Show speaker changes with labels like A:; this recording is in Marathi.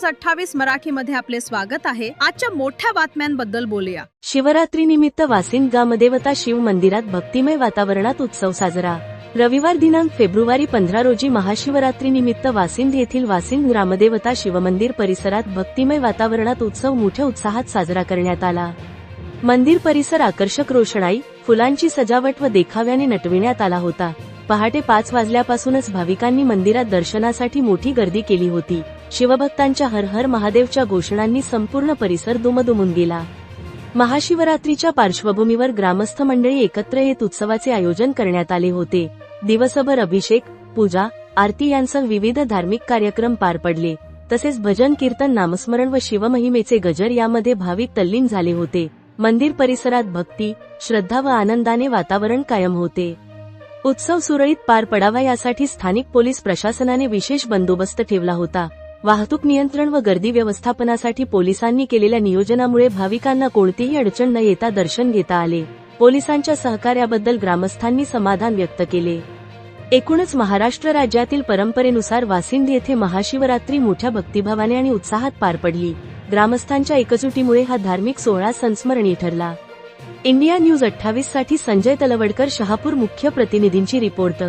A: न्यूज 28 मराठीमध्ये आपले स्वागत आहे। आजच्या मोठ्या बातम्यांबद्दल बोलूया।
B: शिवरात्री निमित्त वासिंद ग्रामदेवता शिव मंदिरात भक्तिमय वातावरणात उत्सव साजरा। रविवार दिनांक फेब्रुवारी 15 रोजी महाशिवरात्री निमित्त वासिंद येथील वासिंद ग्रामदेवता शिवमंदिर परिसरात भक्तिमय वातावरणात उत्सव मोठ्या उत्साहात साजरा करण्यात आला। मंदिर परिसर आकर्षक रोषणाई, फुलांची सजावट व देखाव्याने नटविण्यात आला होता। पहाटे 5 वाजल्यापासूनच भाविकांनी मंदिरात दर्शनासाठी मोठी गर्दी केली होती। शिवभक्तांच्या हर हर महादेवच्या घोषणांनी संपूर्ण परिसर दुमदुमून गेला। महाशिवरात्रीच्या पार्श्वभूमीवर ग्रामस्थ मंडळी एकत्र येत उत्सवाचे आयोजन करण्यात आले होते। दिवसभर अभिषेक, पूजा, आरती यांसह विविध धार्मिक कार्यक्रम पार पडले। तसेच भजन, कीर्तन, नामस्मरण व शिवमहिमेचे गजर यामध्ये भाविक तल्लीन झाले होते। मंदिर परिसरात भक्ती, श्रद्धा व आनंदाने वातावरण कायम होते। उत्सव सुरळीत पार पडावा यासाठी स्थानिक पोलीस प्रशासनाने विशेष बंदोबस्त ठेवला होता। वाहतूक नियंत्रण व गर्दी व्यवस्थापनासाठी पोलिसांनी केलेल्या नियोजनामुळे भाविकांना कोणतीही अडचण न येता दर्शन घेता आले। पोलिसांच्या सहकार्याबद्दल ग्रामस्थांनी समाधान व्यक्त केले। एकूणच महाराष्ट्र राज्यातील परंपरेनुसार वासिंद येथे महाशिवरात्री मोठ्या भक्तिभावाने आणि उत्साहात पार पडली। ग्रामस्थांच्या एकजुटीमुळे हा धार्मिक सोहळा संस्मरणीय ठरला। इंडिया न्यूज 28 साठी संजय तलवडकर, शहापूर मुख्य प्रतिनिधींची रिपोर्ट।